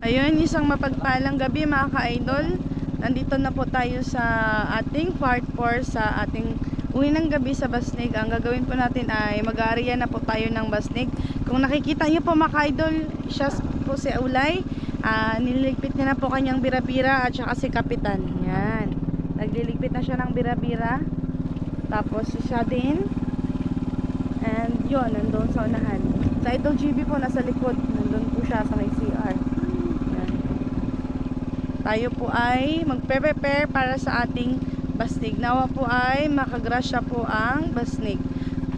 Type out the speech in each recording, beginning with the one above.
Ayun, isang mapagpalang gabi mga ka-idol. Nandito na po tayo sa ating part 4 sa ating uwinang gabi sa Basnig. Ang gagawin po natin ay mag-aariya na po tayo ng Basnig. Kung nakikita nyo po mga ka-idol, siya po si Ulay. Nililigpit niya na po kanyang bira-bira at saka si Kapitan. Yan. Nagliligpit na siya ng bira-bira. Tapos siya din. And yun, nandun sa unahan. Sa Idol GB po, nasa likod. Nandun po siya sa may CR. Tayo po ay magpe-prepare para sa ating Basnig. Nawa po ay makagrasya po ang Basnig.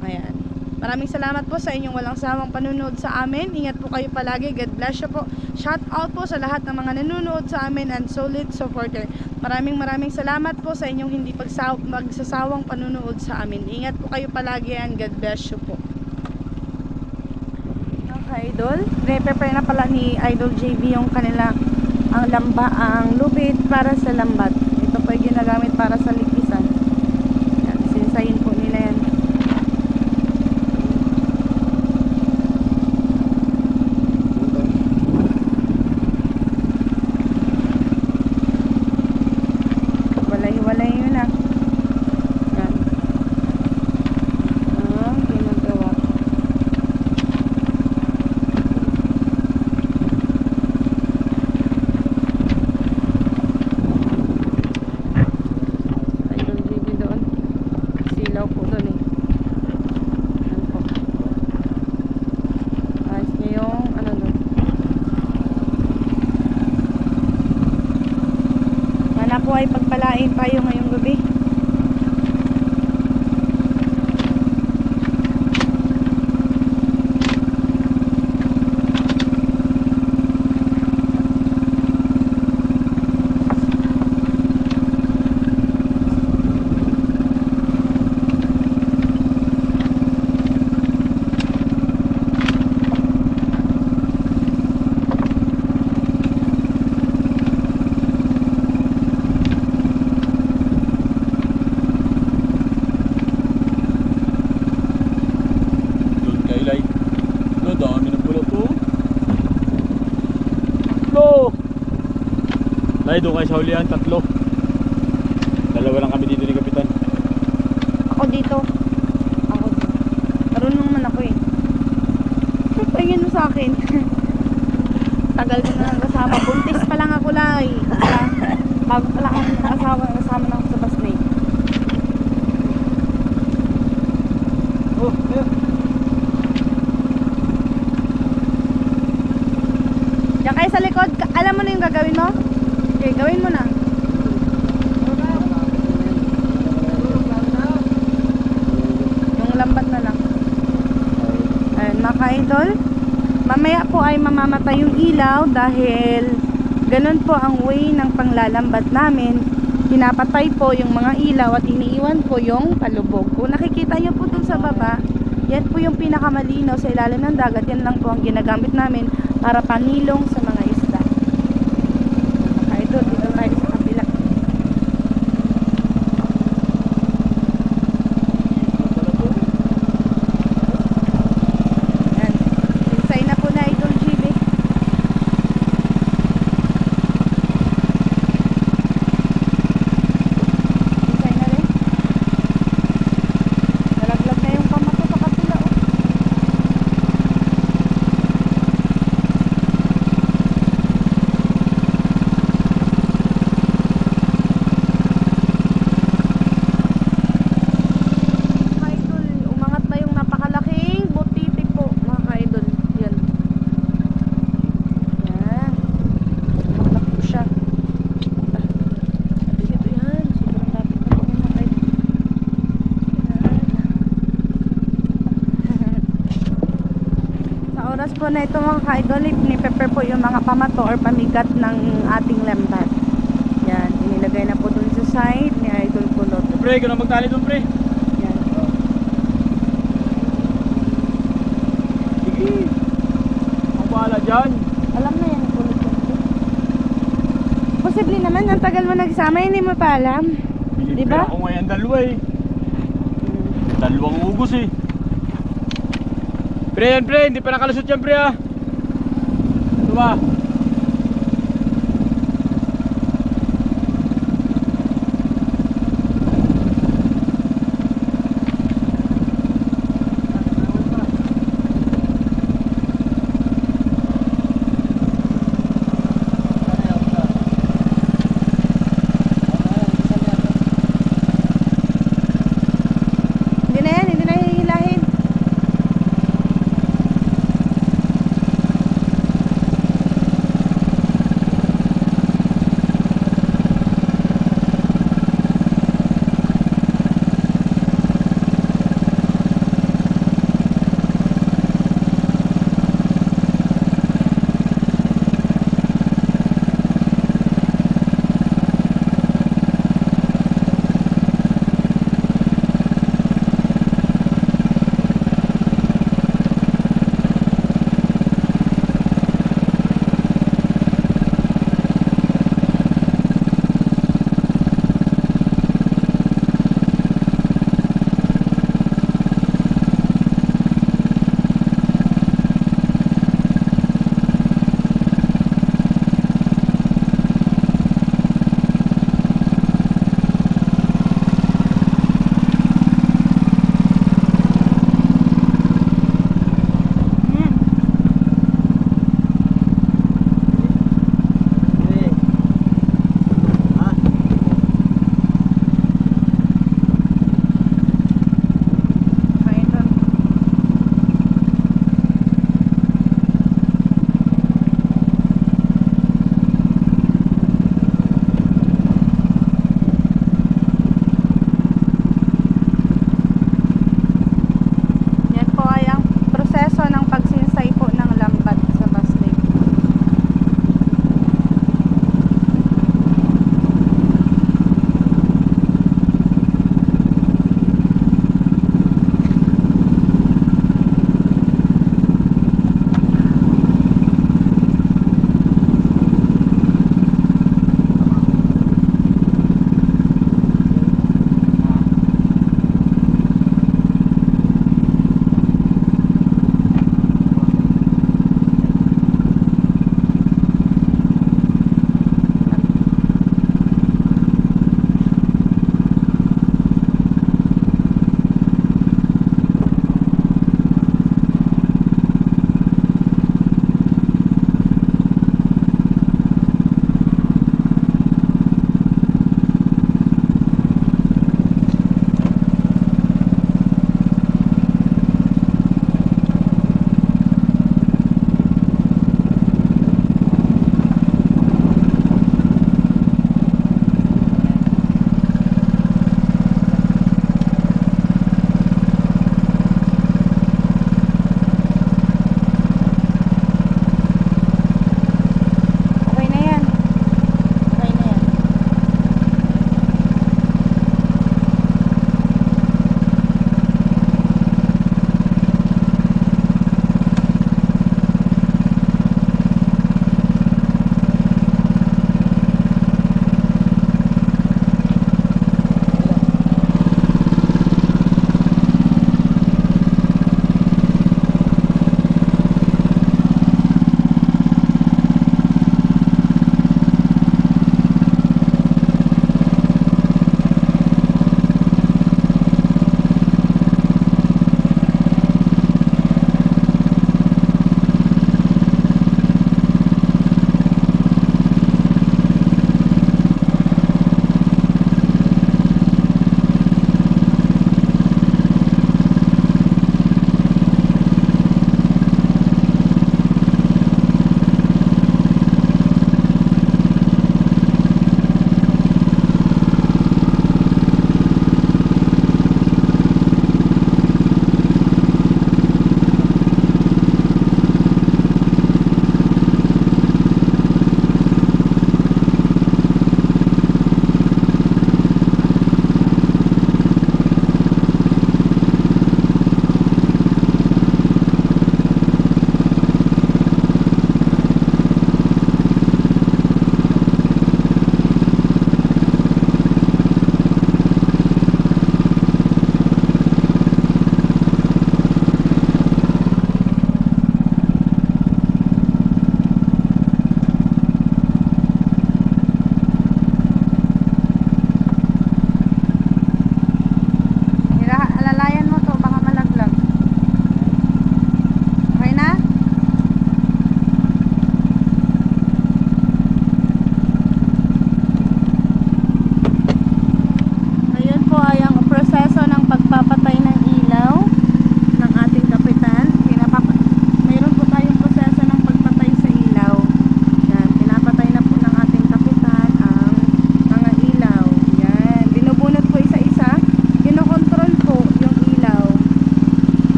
Ayan. Maraming salamat po sa inyong walang sawang panunood sa amin. Ingat po kayo palagi. God bless you po. Shout out po sa lahat ng mga nanonood sa amin and solid supporter. Maraming salamat po sa inyong hindi magsasawang panunood sa amin. Ingat po kayo palagi and God bless you po. Okay, Idol. Prepare na pala ni Idol JB yung kanila ang lubid para sa lambat. Ito po ay ginagamit para sa likisan. Yan, sinsayin po nila yan. Walay-walay yun na. Yan. Ginagawa. Ay pagpalain tayo ngayong gabi. Ay, doon kayo sa hulihan, 3. 2 lang kami dito ni Kapitan. Ako dito. Ako dito. Marunong man ako eh. Pagpahingin mo sa akin. Tagal ko na kasama. Buntis pa lang ako lang. Bago pa lang kasama na ako sa Basnig. Oh, yeah. Diyan kayo sa likod. Alam mo na yung gagawin mo? Okay, gawin mo na. Yung lambat na lang. Ayun, mga ka-idol. Mamaya po ay mamamatay yung ilaw dahil ganun po ang way ng panglalambat namin. Pinapatay po yung mga ilaw at iniiwan po yung palubog. Kung nakikita nyo po dun sa baba, yan po yung pinakamalinaw sa ilalim ng dagat. Yan lang po ang ginagamit namin para panilong sa mga isda. Dito tayo sa kabila. Yan. Sinsay na po na Idol GB. Sinsay na rin. Nalaglag na yung pamato sa kabila. Po na ito mga ka-idol, ni-prepare po yung mga pamato or pamigat ng ating lambat. Yan, inilagay na po dun sa side ni Idol Kulot. Pre, gano'n magtali dun, pre. Yan. Sige. Ang bahala dyan. Alam na yan, Kulot. Posible naman, ang tagal mo nagsama, hindi mo pa alam. Diba? Ako ngayon 2 eh. 2 ugos eh. Pre, yan pre, hindi pa nakalusot yan pre ah. Ito ba?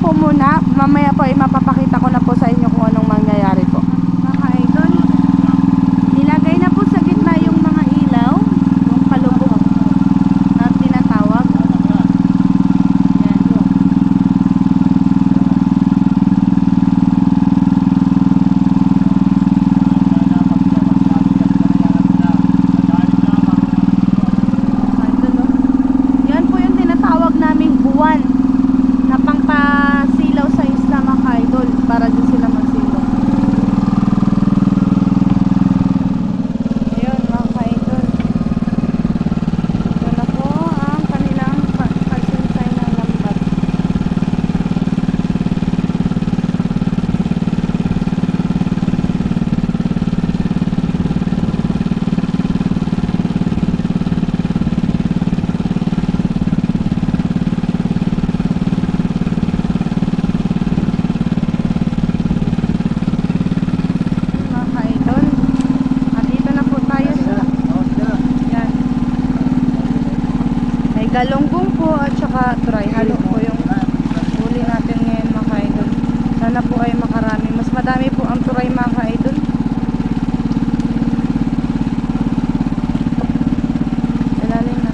po muna. Mamaya po ay mapapakita ko na po sa inyo kung anong mangyayari po. Mga idol, nilagay na po sa gitna yung mga ilaw, yung palubog na tinatawag. Yan. Idol, oh. Yan po yung tinatawag naming buwan na pangpasilaw sa isla, mga idol, para dyan sila magsilaw. Ayun, mga idol, ito na po ang kanilang pagsinsay ng lambat. Mga idol, at dito na po tayo sa yan. May galonggong po at saka try. Halo po yung huli natin ngayon, mga idol. Sana po ay makarami. Mas madami po ang turay, mga idol. Ilalim na.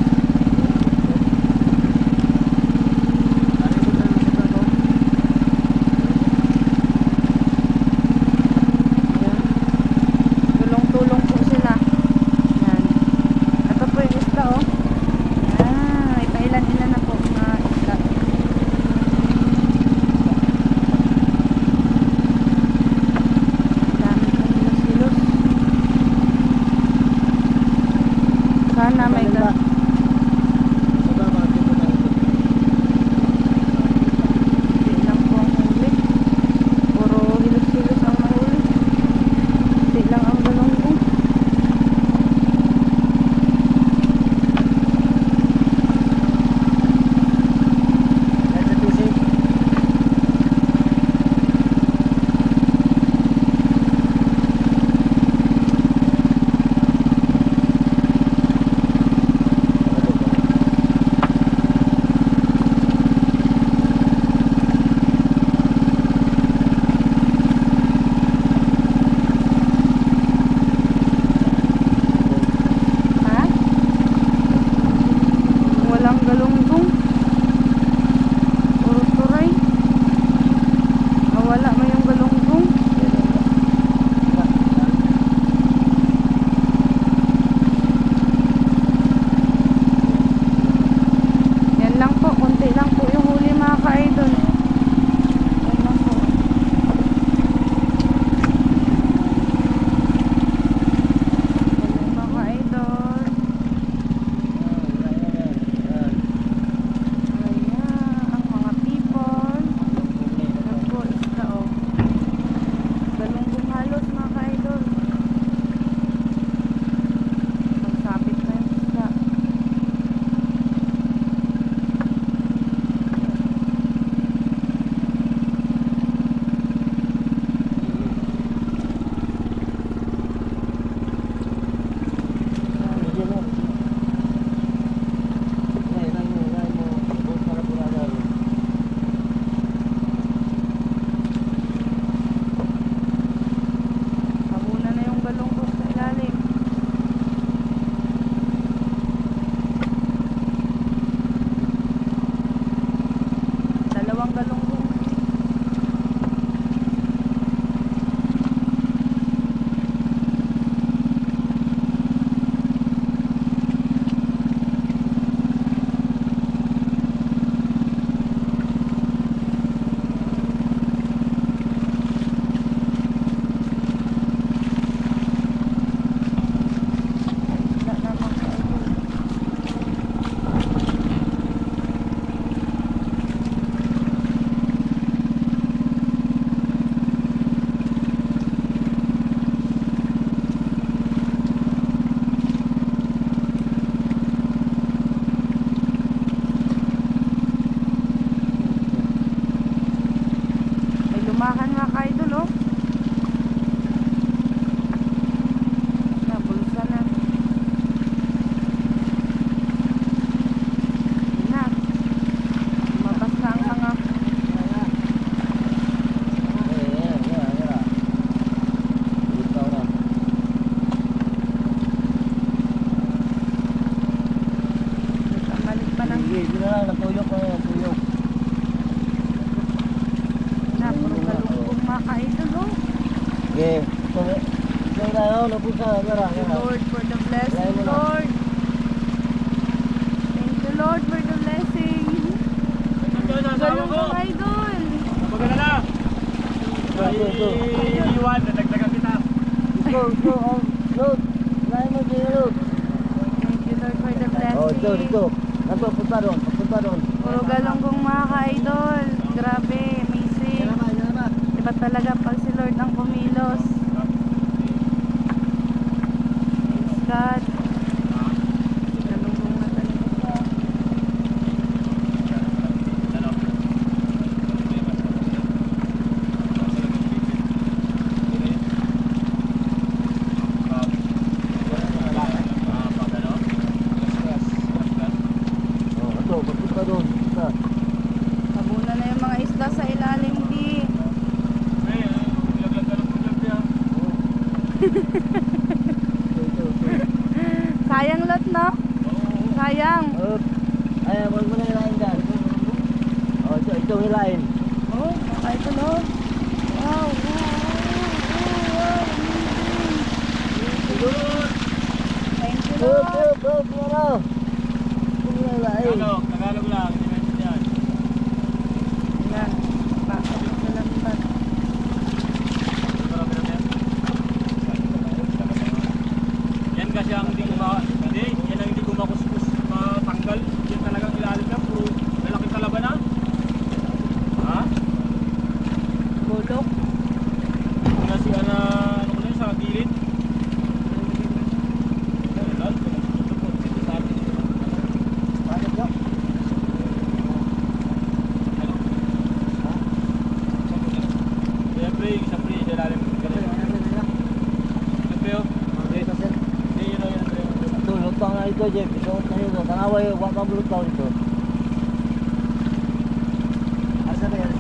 Ayan. Tulong-tulong po sila. Yan. Ito po yung isda, oh. Ipailan-ilan na po mga isda. Lord for the blessing, Lord. Thank you, Lord, for the blessing. Galong mga idol. Magalala. Iiwan, nadagdagan kita. Thank you, Lord, for the blessing. Puro galonggong mga ka-idol. Grabe, amazing. Iba talaga pag si Lord ang kumilos. Praise God. Galonggong na talaga. Habuna na yung mga isda sa ilalim, di. Sayang lot, no? Sayang. Ito hilain. Oh, ay ito, no? Wow, wow, wow, amazing. Thank you, Lord. Tagalog lang, hindi maintindihan. Yan. Bakit sa lambat? Yan kasi ang hindi yan ang hindi kumakuskus matanggal. Yan talagang ilalim na, puro lalaki talaba na. Ha? Bulok. Kung nasiya na, ano ko na yun, sa gilid. Siyempre, isa pre, sa ilalim. Siyempre, oh. Hindi, yun o, yun. Lutang na ito, Jeff. Ito na ito. Tangaway, wak ang lutang ito. Asa ba yan?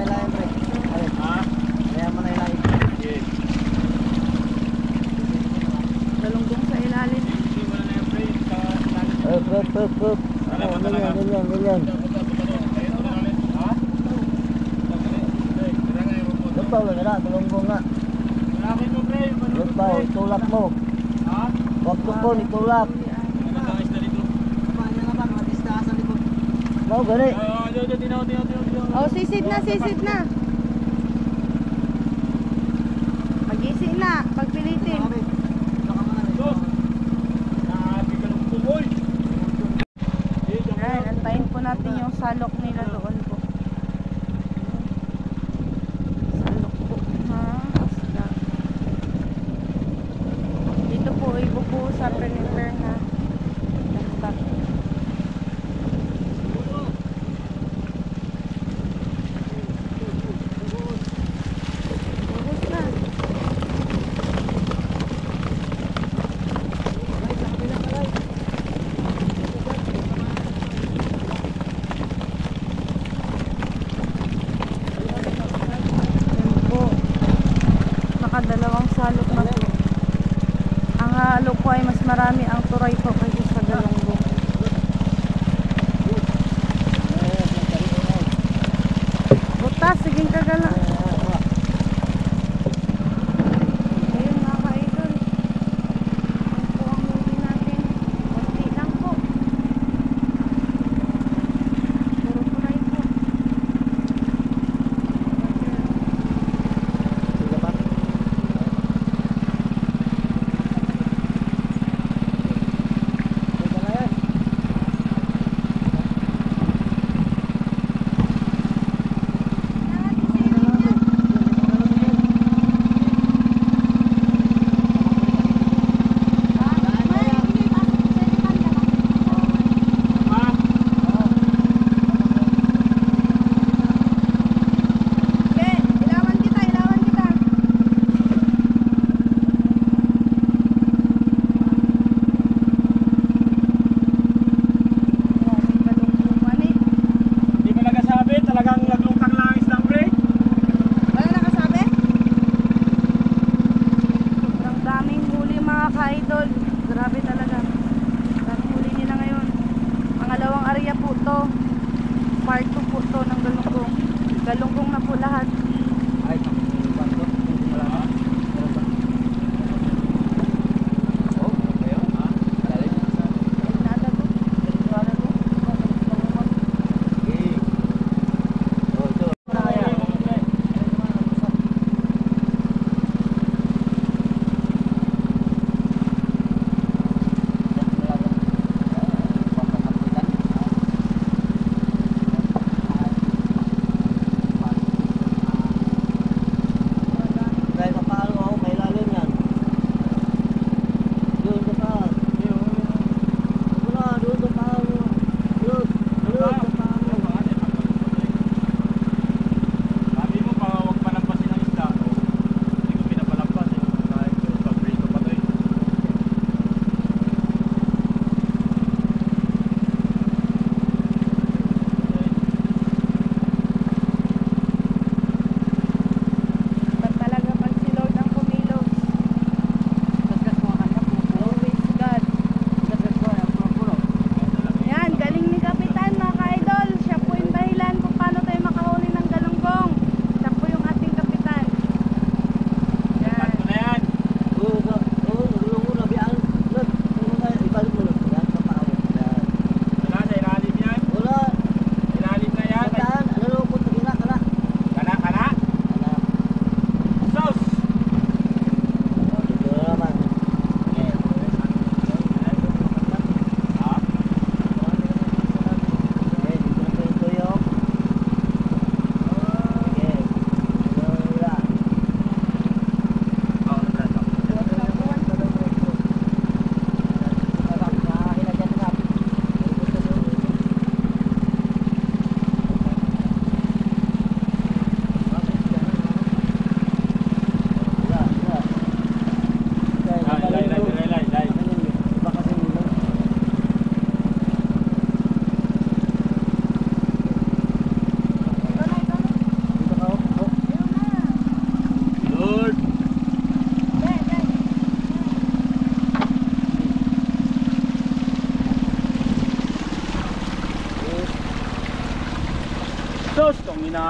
Ilahin, pre. Ha? Kaya mo na ilahin. Yes. Galunggong sa ilalim. Hindi mo na yan, pre. Sa ilalim. Ganyan. Ha? Lutaw lang na, tulunggong nga. Malaki mo, pre. Lutaw, itulak mo. Ha? Huwag tukon, itulak. Magandang isda dito. No, gani. Tinaw. Oh, sisid na, sisid na. Pag-isi na, pagpilitin. Dos. Nabi ka ng tumoy. Ayan, antayin po natin yung salok nila doon po. Salok po. Ha? Asla. Dito po, ibubuhusan prepare ha. Lambat. Buhos na. Yan po. Nakadalawang salok na po. Ang halo po ay mas marami ang turay po kaysa sa galunggong. Butas, siging kagala. Ayun mga ka-idol. Yan po ang huli natin. Konti lang po. Puro turay po.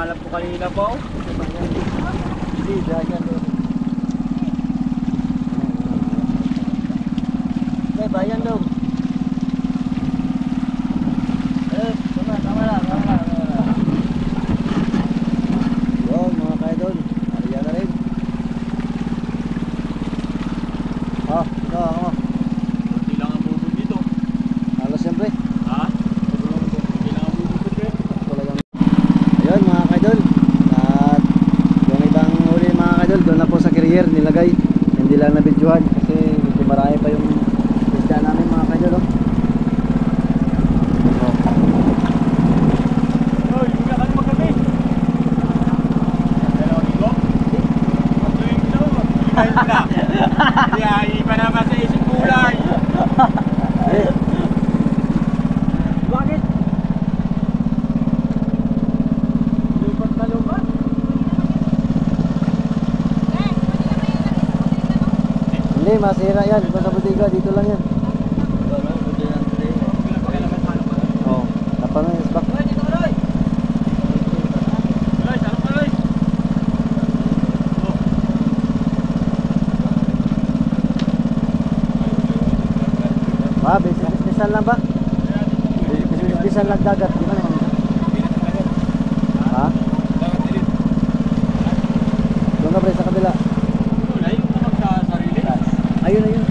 hinahanap ko kanina pa oh. Hindi, dyan doon. May bayan daw. Tama na. Yun, mga kaidol. Ariyan na rin. Ito ako. Kunti lang ang bubog dito. Halos siyempre. Ha? Kunti lang ang bubog dito. Talagang. Ayun mga kaidol. At yung ibang huli mga kaidol, doon na po sa carrier nilagay. Hindi lang nabidyohan kasi medyo marami pa yung isda namin mga kaidol. Hoy, hindi ka kami magkape. Dalawang linggo? Pagtuwing ito, magtuwing na. Kaya iba naman sa isip kulay. Bakit? Lupat na lupat. Hindi, masira yan. Kung sa butika, dito lang yan. Oo. Tapang na yung isbak. Alay, sarap na alay. Bisan lang ba? Bisan lang dagat. Di ba naman? Ha? Doon ka pre sa kabila. Layo ka magsasarili. Ayun.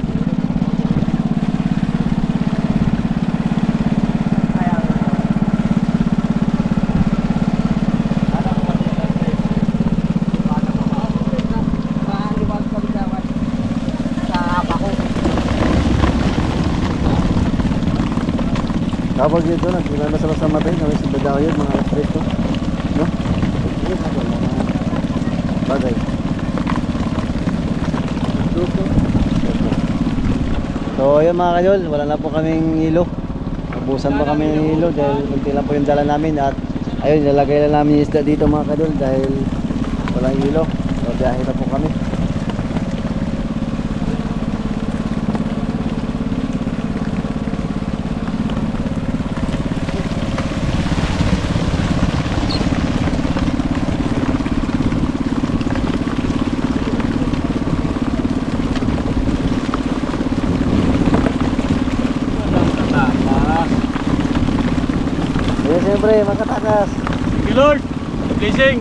Kapag dito na, di ba basta matay, kami sa Badao yun, mga alas 3 to. No? Bagay. So ayun mga kayol, wala na po kaming hilo. Nabusan pa kami ng hilo dahil kunti lang po yung dala namin. At ayun, nilagay lang namin yung isda dito mga kayol dahil walang hilo. So biyahe na po kami. Siyempre, makatakas. Thank you Lord. Blessing.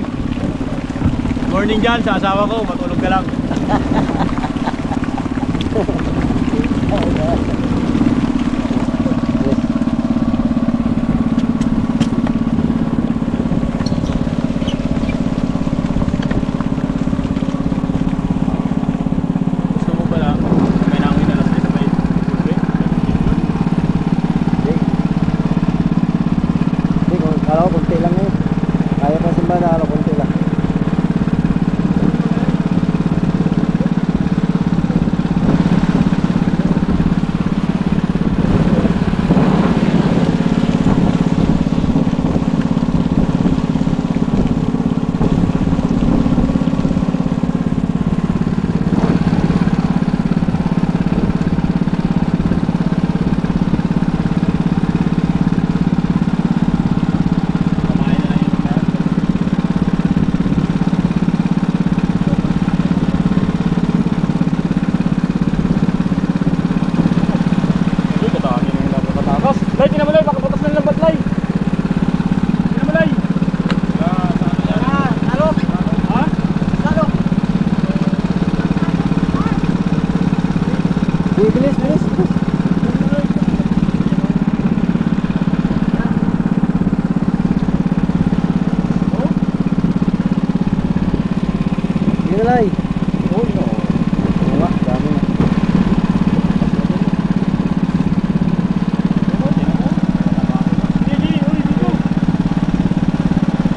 Morning dyan sa asawa ko. Matulog ka lang. Gusto mo pala, may nangin na last na may pulpe. Hindi, kala ko kunti lang yun. Kaya pa simba na kala kunti lang. Lay, tinamalay, baka butas ng lambat, Lay. Tinamalay. Salo! Ha? Salo! Bilis! Ginalay! Oo, no. Oo nga, dami na.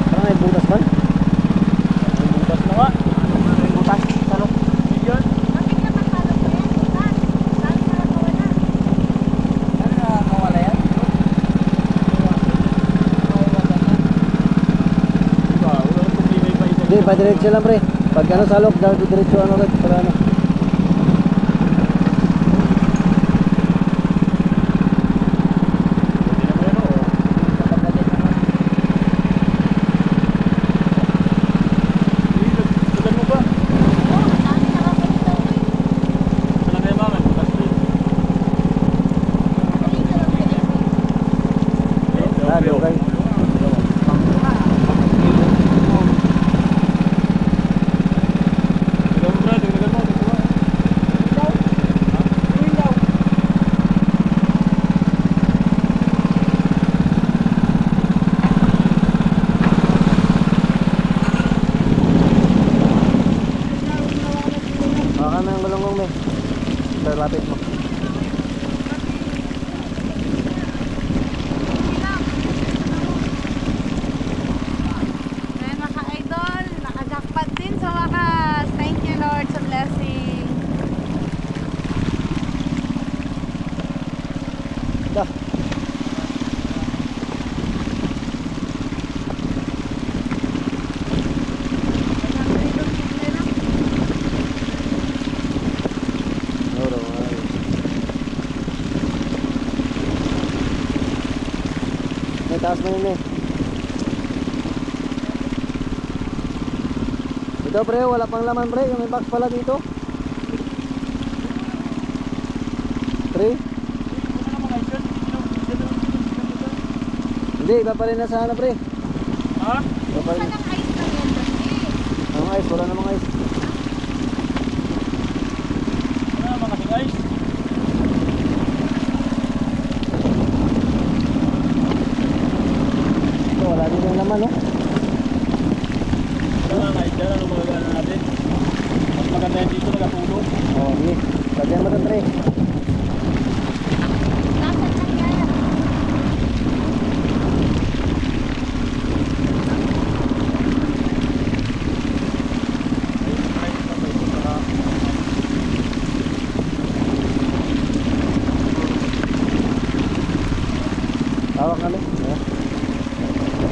Parang may butas ba? May butas na nga. May butas? Salo? Yan. Ano nakakawala yan? Wala nang problema pa isa. Hindi, pa-diretso lang pre. Pag ano salok, diretso ano ulit. Para ano. Baka na ang gulong-gulong eh. Sir, lapit mo. Ayan mga ka-idol, nakajackpot din sa wakas. Thank you Lord sa blessing. Dah. Oro, ay. May taas mo yun eh. Ito pre, wala pang laman pre. May box pala dito. Pre? Hindi, iba pa rin na sana pre. Ha? Iba pa rin. ice na yan eh. Ang ice, wala namang ice. Ano naman kasing ice? Ito, wala din yung laman no? Ano nga ice dyan? Ano magagana natin? Mas maganda yan dito nagatulo. Oo, hindi. Lagyan mo ito pre. Nasaan lang yan? Tawag kami. Ayan.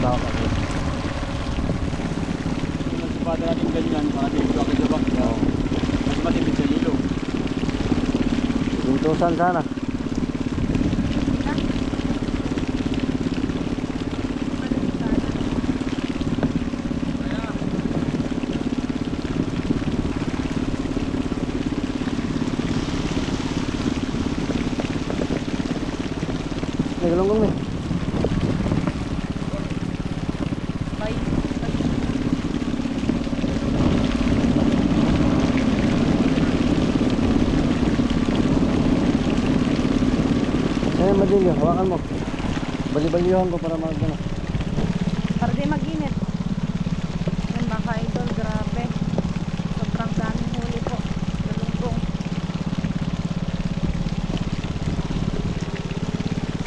Tawag kami. Kung nagsipata natin ganyan, para din ito akin sa box. Mas matipid sa hilo. Bintusan sana. May galunggong eh. Bye. Ayan, madilyo. Hawakan mo. Bali-balyohan ko para mag-ano. Para di mag-init. Yan mga ka-idol, grabe. Sobrang daming huli po. Galunggong.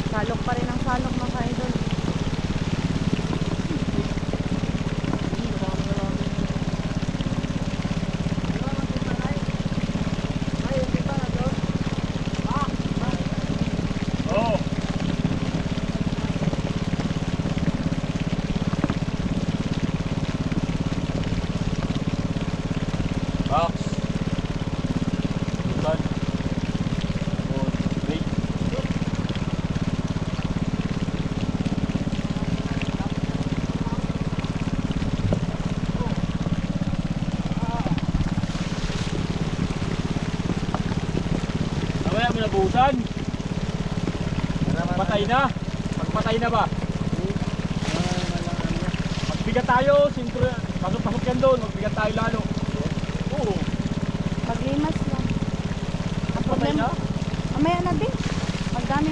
Salok pa rin ang salok mga ka-idol. Oo. Box. Bukan. Oh, wait. Mamaya mo nabuhusan. Patay na. Pagpatay na ba? Magbigat tayo, sintro. Pasok-pasok yan doon. Magbigat tayo lalo. Oo. Paglimas lang. Ang Patay problema, na. mamaya na din. Pag dami